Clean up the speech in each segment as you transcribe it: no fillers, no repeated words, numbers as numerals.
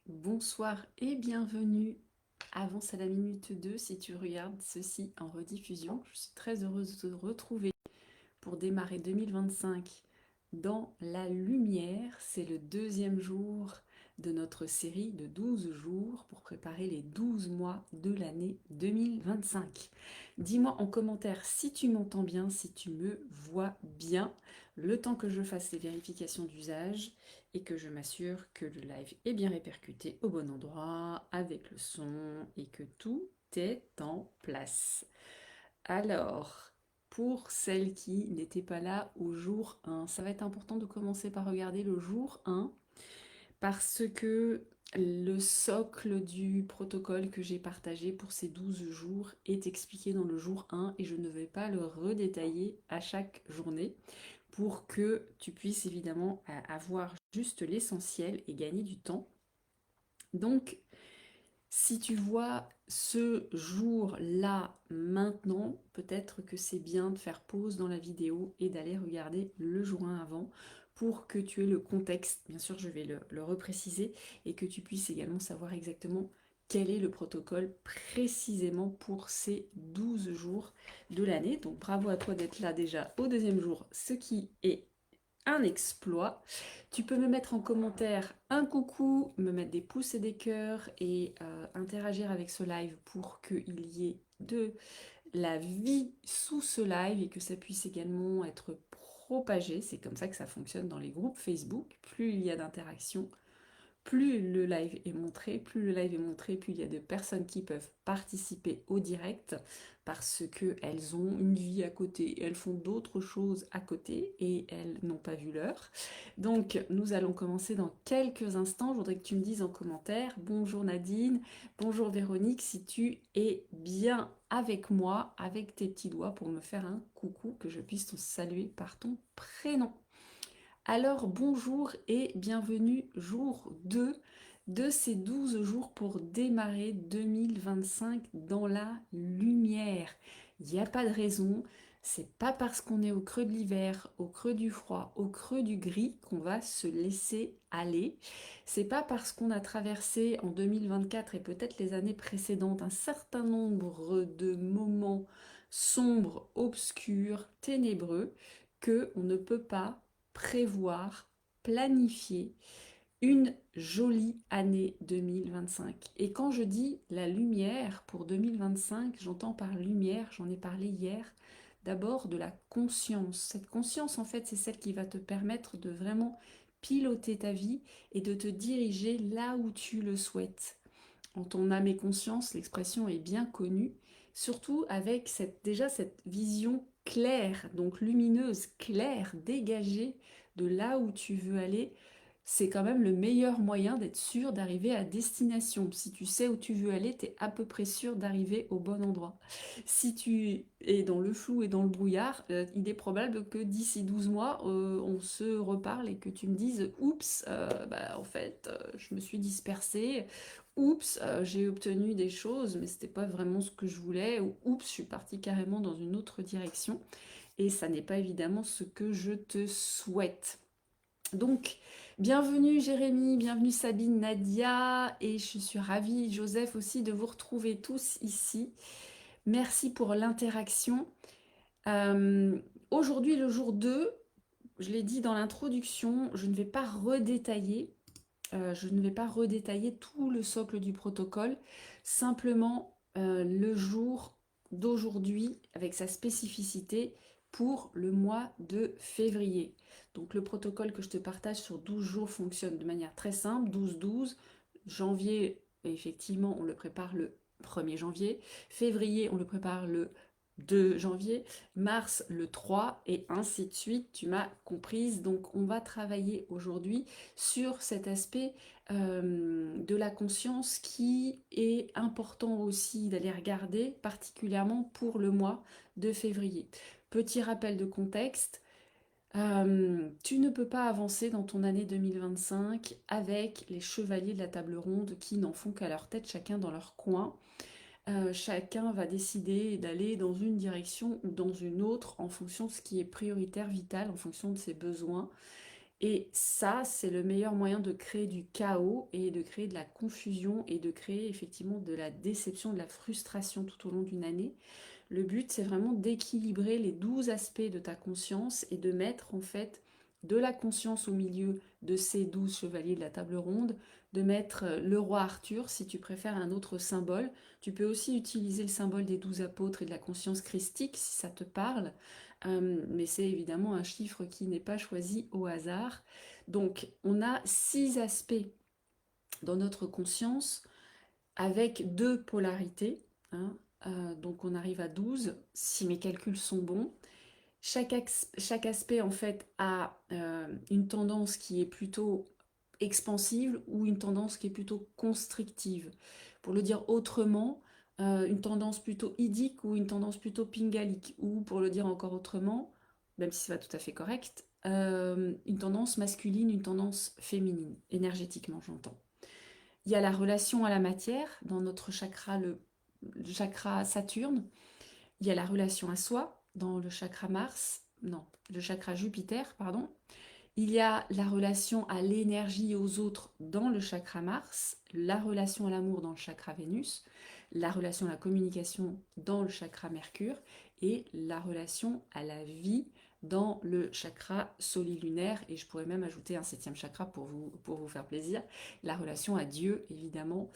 Bonsoir et bienvenue. Avance à la minute 2 si tu regardes ceci en rediffusion. Je suis très heureuse de te retrouver pour démarrer 2025 dans la lumière. C'est le deuxième jour de notre série de 12 jours pour préparer les 12 mois de l'année 2025. Dis-moi en commentaire si tu m'entends bien, si tu me vois bien, le temps que je fasse les vérifications d'usage et que je m'assure que le live est bien répercuté au bon endroit avec le son et que tout est en place. Alors, pour celles qui n'étaient pas là au jour 1, ça va être important de commencer par regarder le jour 1 parce que le socle du protocole que j'ai partagé pour ces 12 jours est expliqué dans le jour 1 et je ne vais pas le redétailler à chaque journée pour que tu puisses évidemment avoir juste l'essentiel et gagner du temps. Donc, si tu vois ce jour-là maintenant, peut-être que c'est bien de faire pause dans la vidéo et d'aller regarder le jour 1 avant pour que tu aies le contexte. Bien sûr, je vais le repréciser et que tu puisses également savoir exactement quel est le protocole précisément pour ces 12 jours de l'année. Donc bravo à toi d'être là déjà au deuxième jour, ce qui est un exploit. Tu peux me mettre en commentaire un coucou, me mettre des pouces et des cœurs et interagir avec ce live pour qu'il y ait de la vie sous ce live et que ça puisse également être propagé. C'est comme ça que ça fonctionne dans les groupes Facebook. Plus il y a d'interactions, plus le live est montré, plus il y a de personnes qui peuvent participer au direct parce qu'elles ont une vie à côté, elles font d'autres choses à côté et elles n'ont pas vu l'heure. Donc nous allons commencer dans quelques instants. Je voudrais que tu me dises en commentaire, bonjour Nadine, bonjour Véronique, si tu es bien avec moi, avec tes petits doigts pour me faire un coucou, que je puisse te saluer par ton prénom. Alors bonjour et bienvenue jour 2 de ces 12 jours pour démarrer 2025 dans la lumière. Il n'y a pas de raison, c'est pas parce qu'on est au creux de l'hiver, au creux du froid, au creux du gris qu'on va se laisser aller. C'est pas parce qu'on a traversé en 2024 et peut-être les années précédentes un certain nombre de moments sombres, obscurs, ténébreux que on ne peut pas prévoir, planifier une jolie année 2025. Et quand je dis la lumière pour 2025, j'entends par lumière, j'en ai parlé hier, d'abord de la conscience. Cette conscience, en fait, c'est celle qui va te permettre de vraiment piloter ta vie et de te diriger là où tu le souhaites. En ton âme et conscience, l'expression est bien connue, surtout avec déjà cette vision claire, donc lumineuse, claire, dégagée de là où tu veux aller. C'est quand même le meilleur moyen d'être sûr d'arriver à destination. Si tu sais où tu veux aller, tu es à peu près sûr d'arriver au bon endroit. Si tu es dans le flou et dans le brouillard, il est probable que d'ici 12 mois, on se reparle et que tu me dises, oups, en fait, je me suis dispersée. Oups, j'ai obtenu des choses, mais c'était pas vraiment ce que je voulais. Ou oups, je suis partie carrément dans une autre direction. Et ça n'est pas évidemment ce que je te souhaite. Donc, bienvenue Jérémy, bienvenue Sabine, Nadia, et je suis ravie, Joseph aussi, de vous retrouver tous ici. Merci pour l'interaction. Euh, Aujourd'hui, le jour 2, je l'ai dit dans l'introduction, je ne vais pas redétailler. Je ne vais pas redétailler tout le socle du protocole, simplement le jour d'aujourd'hui avec sa spécificité pour le mois de février. Donc le protocole que je te partage sur 12 jours fonctionne de manière très simple, 12-12. Janvier, effectivement, on le prépare le 1er janvier. Février, on le prépare le 2 janvier, mars le 3 et ainsi de suite, tu m'as comprise. Donc on va travailler aujourd'hui sur cet aspect de la conscience qui est important aussi d'aller regarder, particulièrement pour le mois de février. Petit rappel de contexte, tu ne peux pas avancer dans ton année 2025 avec les chevaliers de la table ronde qui n'en font qu'à leur tête, chacun dans leur coin. Chacun va décider d'aller dans une direction ou dans une autre en fonction de ce qui est prioritaire, vital, en fonction de ses besoins. Et ça, c'est le meilleur moyen de créer du chaos et de créer de la confusion et de créer effectivement de la déception, de la frustration tout au long d'une année. Le but, c'est vraiment d'équilibrer les 12 aspects de ta conscience et de mettre en fait de la conscience au milieu de ces 12 chevaliers de la table ronde, de mettre le roi Arthur, si tu préfères un autre symbole. Tu peux aussi utiliser le symbole des 12 apôtres et de la conscience christique, si ça te parle. Mais c'est évidemment un chiffre qui n'est pas choisi au hasard. Donc, on a 6 aspects dans notre conscience avec 2 polarités, hein. Donc on arrive à 12, si mes calculs sont bons. Chaque aspect en fait a une tendance qui est plutôt expansive ou une tendance qui est plutôt constrictive. Pour le dire autrement, une tendance plutôt idique ou une tendance plutôt pingalique. Ou pour le dire encore autrement, même si c'est pas tout à fait correct, une tendance masculine, une tendance féminine, énergétiquement j'entends. Il y a la relation à la matière dans notre chakra, le chakra Saturne. Il y a la relation à soi dans le chakra Mars, non, le chakra Jupiter, pardon. Il y a la relation à l'énergie et aux autres dans le chakra Mars, la relation à l'amour dans le chakra Vénus, la relation à la communication dans le chakra Mercure et la relation à la vie dans le chakra solilunaire. Et je pourrais même ajouter un septième chakra pour vous faire plaisir, la relation à Dieu, évidemment,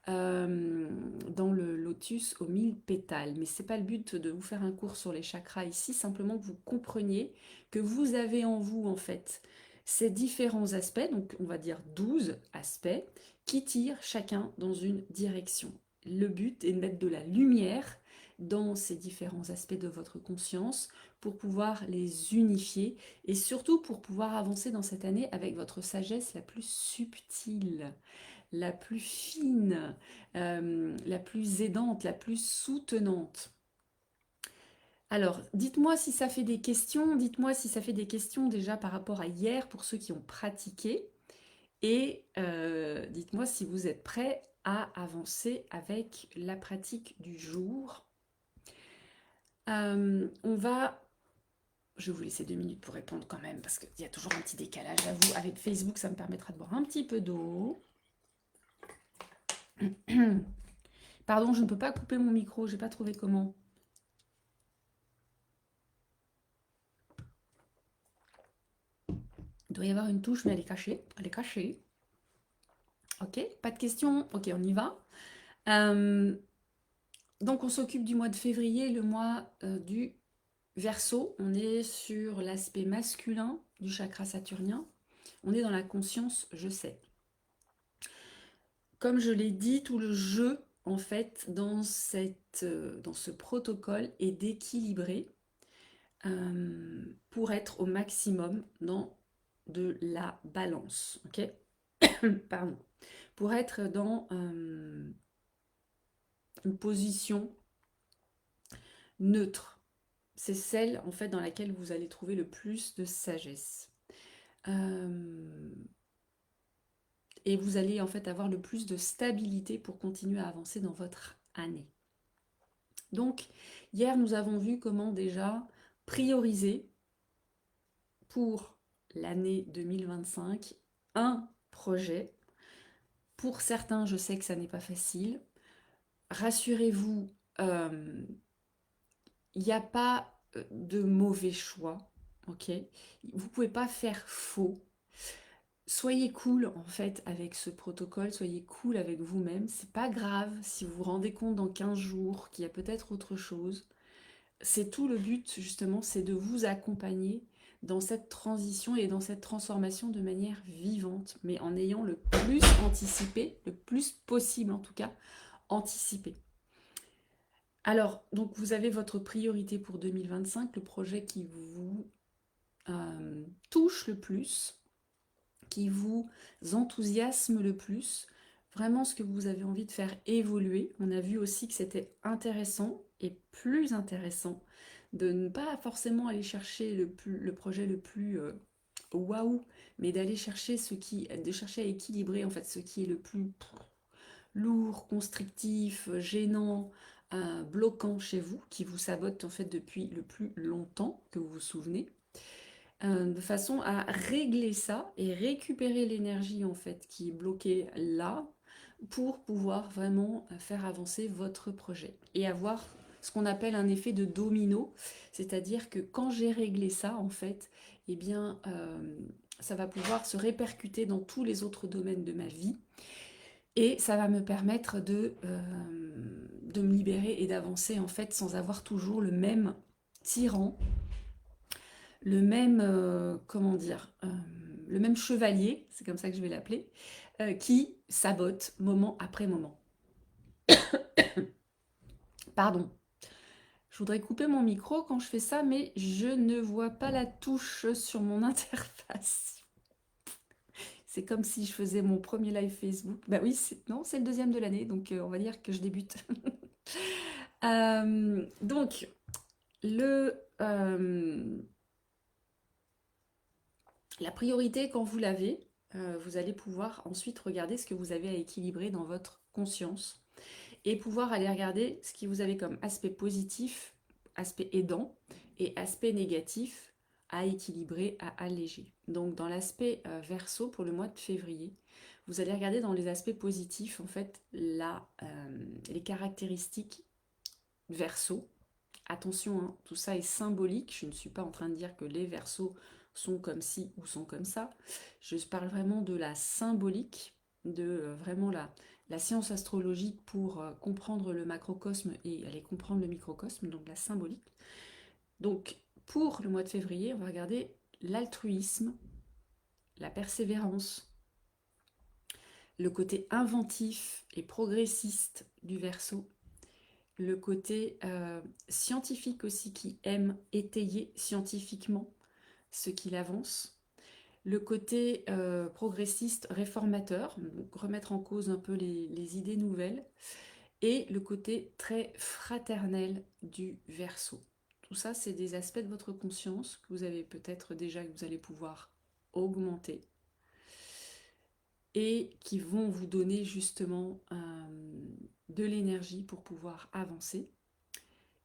dans le lotus aux 1000 pétales. Mais ce n'est pas le but de vous faire un cours sur les chakras ici, simplement que vous compreniez que vous avez en vous, en fait, ces différents aspects, donc on va dire 12 aspects, qui tirent chacun dans une direction. Le but est de mettre de la lumière dans ces différents aspects de votre conscience pour pouvoir les unifier et surtout pour pouvoir avancer dans cette année avec votre sagesse la plus subtile, la plus fine, la plus aidante, la plus soutenante. Alors, dites-moi si ça fait des questions, dites-moi si ça fait des questions déjà par rapport à hier pour ceux qui ont pratiqué, et dites-moi si vous êtes prêts à avancer avec la pratique du jour. On va... Je vais vous laisser 2 minutes pour répondre quand même, parce qu'il y a toujours un petit décalage, j'avoue. Avec Facebook, ça me permettra de boire un petit peu d'eau. Pardon, je ne peux pas couper mon micro, j'ai pas trouvé comment. Il doit y avoir une touche, mais elle est cachée. Elle est cachée. Ok, pas de questions. Ok, on y va. Donc, on s'occupe du mois de février, le mois du Verseau. On est sur l'aspect masculin du chakra saturnien. On est dans la conscience, je sais. Comme je l'ai dit, tout le jeu, en fait, dans ce protocole est d'équilibrer pour être au maximum dans de la balance. Ok. Pardon. Pour être dans une position neutre. C'est celle en fait dans laquelle vous allez trouver le plus de sagesse. Et vous allez en fait avoir le plus de stabilité pour continuer à avancer dans votre année. Donc, hier, nous avons vu comment déjà prioriser pour l'année 2025 un projet. Pour certains, je sais que ça n'est pas facile. Rassurez-vous, il n'y a pas de mauvais choix, ok? Vous ne pouvez pas faire faux. Soyez cool en fait avec ce protocole, soyez cool avec vous-même. C'est pas grave si vous vous rendez compte dans 15 jours qu'il y a peut-être autre chose. C'est tout le but justement, c'est de vous accompagner dans cette transition et dans cette transformation de manière vivante, mais en ayant le plus anticipé, le plus possible en tout cas, anticipé. Alors, donc vous avez votre priorité pour 2025, le projet qui vous touche le plus, qui vous enthousiasme le plus, vraiment ce que vous avez envie de faire évoluer. On a vu aussi que c'était intéressant et plus intéressant de ne pas forcément aller chercher le projet le plus waouh, mais d'aller chercher de chercher à équilibrer en fait ce qui est le plus lourd, constrictif, gênant, bloquant chez vous, qui vous sabote en fait depuis le plus longtemps que vous vous souvenez. de façon à régler ça et récupérer l'énergie en fait qui est bloquée là pour pouvoir vraiment faire avancer votre projet et avoir ce qu'on appelle un effet de domino, c'est-à-dire que quand j'ai réglé ça en fait, eh bien ça va pouvoir se répercuter dans tous les autres domaines de ma vie et ça va me permettre de me libérer et d'avancer en fait sans avoir toujours le même tyran, le même, comment dire, le même chevalier, c'est comme ça que je vais l'appeler, qui sabote moment après moment. Pardon. Je voudrais couper mon micro quand je fais ça, mais je ne vois pas la touche sur mon interface. C'est comme si je faisais mon premier live Facebook. Bah oui, non, c'est le deuxième de l'année, donc on va dire que je débute. Donc, la priorité, quand vous l'avez, vous allez pouvoir ensuite regarder ce que vous avez à équilibrer dans votre conscience et pouvoir aller regarder ce qui vous avez comme aspect positif, aspect aidant et aspect négatif à équilibrer, à alléger. Donc dans l'aspect Verseau pour le mois de février, vous allez regarder dans les aspects positifs en fait les caractéristiques Verseau. Attention, hein, tout ça est symbolique. Je ne suis pas en train de dire que les Verseaux sont comme ci ou sont comme ça. Je parle vraiment de la symbolique, de vraiment la science astrologique pour comprendre le macrocosme et aller comprendre le microcosme, donc la symbolique. Donc pour le mois de février, on va regarder l'altruisme, la persévérance, le côté inventif et progressiste du Verseau, le côté scientifique aussi qui aime étayer scientifiquement ce qu'il avance, le côté progressiste réformateur, donc remettre en cause un peu les idées nouvelles, et le côté très fraternel du Verseau. Tout ça, c'est des aspects de votre conscience que vous avez peut-être déjà, que vous allez pouvoir augmenter et qui vont vous donner justement de l'énergie pour pouvoir avancer.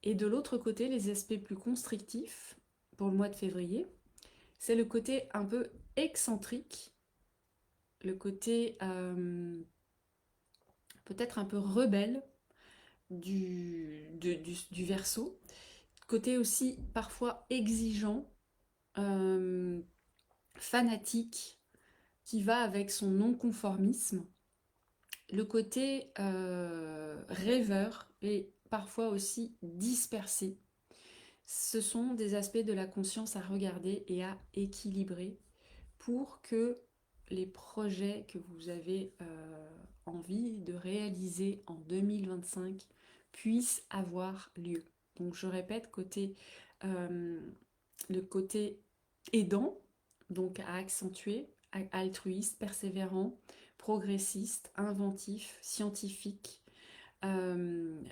Et de l'autre côté, les aspects plus constrictifs pour le mois de février, c'est le côté un peu excentrique, le côté peut-être un peu rebelle du Verseau, côté aussi parfois exigeant, fanatique, qui va avec son non-conformisme, le côté rêveur et parfois aussi dispersé. Ce sont des aspects de la conscience à regarder et à équilibrer pour que les projets que vous avez envie de réaliser en 2025 puissent avoir lieu. Donc je répète, le côté aidant, donc à accentuer, altruiste, persévérant, progressiste, inventif, scientifique,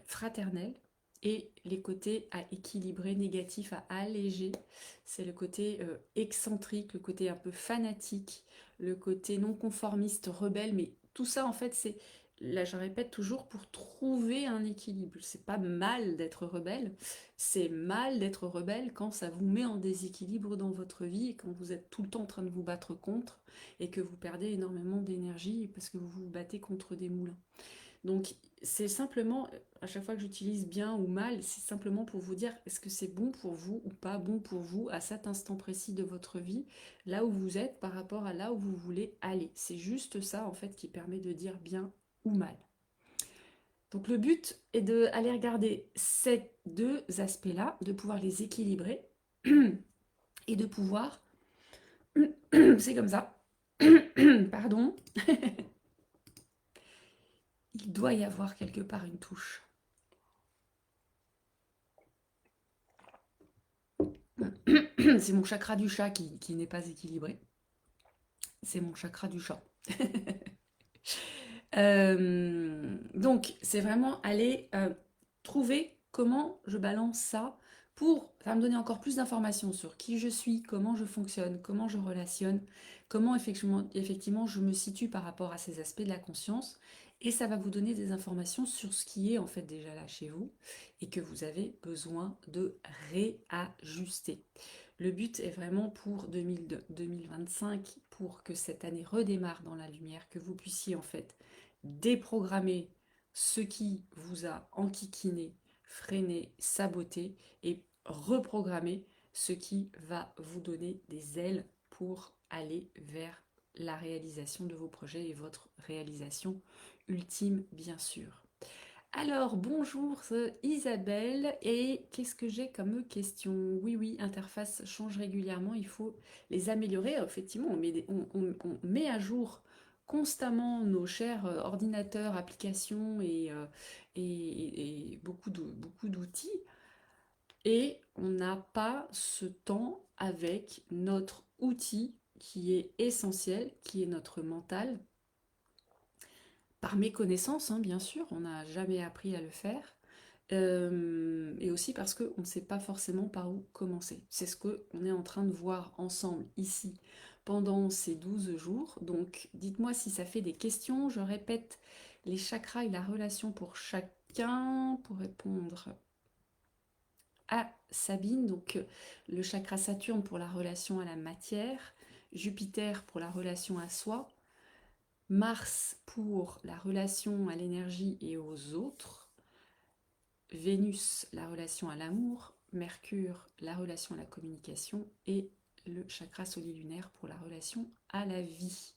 fraternel, et les côtés à équilibrer, négatifs à alléger, c'est le côté excentrique, le côté un peu fanatique, le côté non conformiste, rebelle, mais tout ça en fait c'est, là je répète toujours, pour trouver un équilibre. C'est pas mal d'être rebelle, c'est mal d'être rebelle quand ça vous met en déséquilibre dans votre vie et quand vous êtes tout le temps en train de vous battre contre et que vous perdez énormément d'énergie parce que vous vous battez contre des moulins. Donc c'est simplement, à chaque fois que j'utilise bien ou mal, c'est simplement pour vous dire est-ce que c'est bon pour vous ou pas bon pour vous à cet instant précis de votre vie, là où vous êtes par rapport à là où vous voulez aller. C'est juste ça en fait qui permet de dire bien ou mal. Donc le but est d'aller regarder ces deux aspects-là, de pouvoir les équilibrer et de pouvoir, c'est comme ça, pardon, il doit y avoir quelque part une touche. C'est mon chakra du chat qui n'est pas équilibré. C'est mon chakra du chat. Donc, c'est vraiment aller trouver comment je balance ça, Ça va me donner encore plus d'informations sur qui je suis, comment je fonctionne, comment je relationne, comment effectivement je me situe par rapport à ces aspects de la conscience. Et ça va vous donner des informations sur ce qui est en fait déjà là chez vous et que vous avez besoin de réajuster. Le but est vraiment pour 2025, pour que cette année redémarre dans la lumière, que vous puissiez en fait déprogrammer ce qui vous a enquiquiné, freiné, saboté et reprogrammer ce qui va vous donner des ailes pour aller vers la réalisation de vos projets et votre réalisation ultime, bien sûr. Alors, bonjour Isabelle, et qu'est-ce que j'ai comme question? Oui, oui, interface change régulièrement, il faut les améliorer. Effectivement, on met à jour constamment nos chers ordinateurs, applications et beaucoup d'outils, et on n'a pas ce temps avec notre outil qui est essentiel, qui est notre mental, par méconnaissance, hein, bien sûr, on n'a jamais appris à le faire. Et aussi parce qu'on ne sait pas forcément par où commencer. C'est ce qu'on est en train de voir ensemble ici pendant ces 12 jours. Donc dites-moi si ça fait des questions. Je répète les chakras et la relation pour chacun pour répondre à Sabine. Donc le chakra Saturne pour la relation à la matière, Jupiter pour la relation à soi, Mars pour la relation à l'énergie et aux autres, Vénus, la relation à l'amour, Mercure, la relation à la communication et le chakra solilunaire pour la relation à la vie.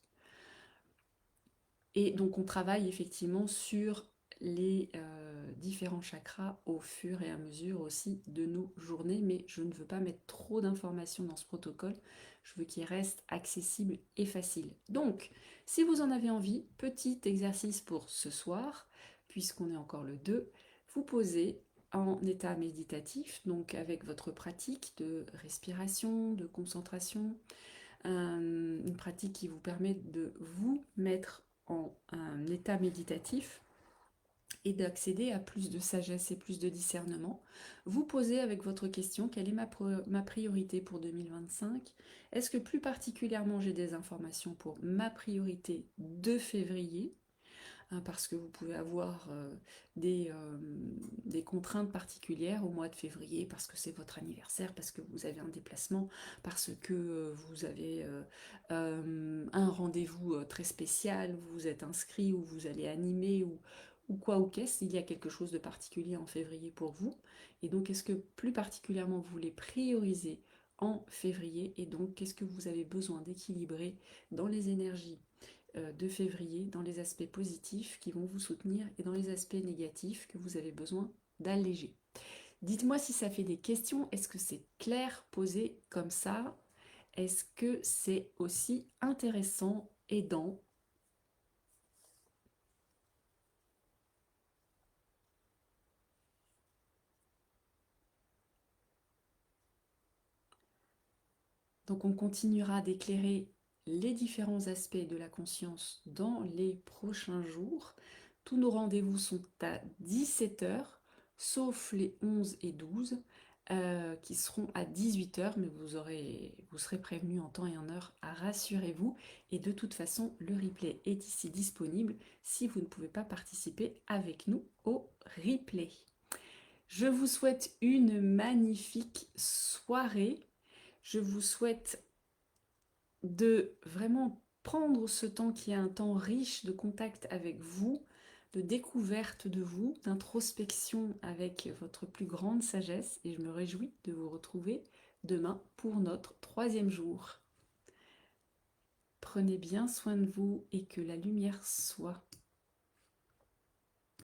Et donc on travaille effectivement sur les différents chakras au fur et à mesure aussi de nos journées, mais je ne veux pas mettre trop d'informations dans ce protocole, je veux qu'il reste accessible et facile. Donc, si vous en avez envie, petit exercice pour ce soir, puisqu'on est encore le 2, vous posez en état méditatif, donc avec votre pratique de respiration, de concentration, une pratique qui vous permet de vous mettre en un état méditatif et d'accéder à plus de sagesse et plus de discernement. Vous posez avec votre question quelle est ma priorité pour 2025. Est-ce que plus particulièrement j'ai des informations pour ma priorité de février, parce que vous pouvez avoir des contraintes particulières au mois de février, parce que c'est votre anniversaire, parce que vous avez un déplacement, parce que vous avez un rendez-vous très spécial, vous vous êtes inscrit ou vous allez animer ou quoi ou qu'est-ce, il y a quelque chose de particulier en février pour vous. Et donc, est-ce que plus particulièrement vous voulez prioriser en février, et donc qu'est-ce que vous avez besoin d'équilibrer dans les énergies de février, dans les aspects positifs qui vont vous soutenir et dans les aspects négatifs que vous avez besoin d'alléger. Dites-moi si ça fait des questions, est-ce que c'est clair posé comme ça? Est-ce que c'est aussi intéressant, aidant? Donc on continuera d'éclairer les différents aspects de la conscience dans les prochains jours. Tous nos rendez-vous sont à 17 heures, sauf les 11 et 12, qui seront à 18 heures, mais vous serez prévenus en temps et en heure, rassurez-vous. Et de toute façon, le replay est ici disponible si vous ne pouvez pas participer avec nous au replay. Je vous souhaite une magnifique soirée. Je vous souhaite de vraiment prendre ce temps qui est un temps riche de contact avec vous, de découverte de vous, d'introspection avec votre plus grande sagesse, et je me réjouis de vous retrouver demain pour notre 3e jour. Prenez bien soin de vous et que la lumière soit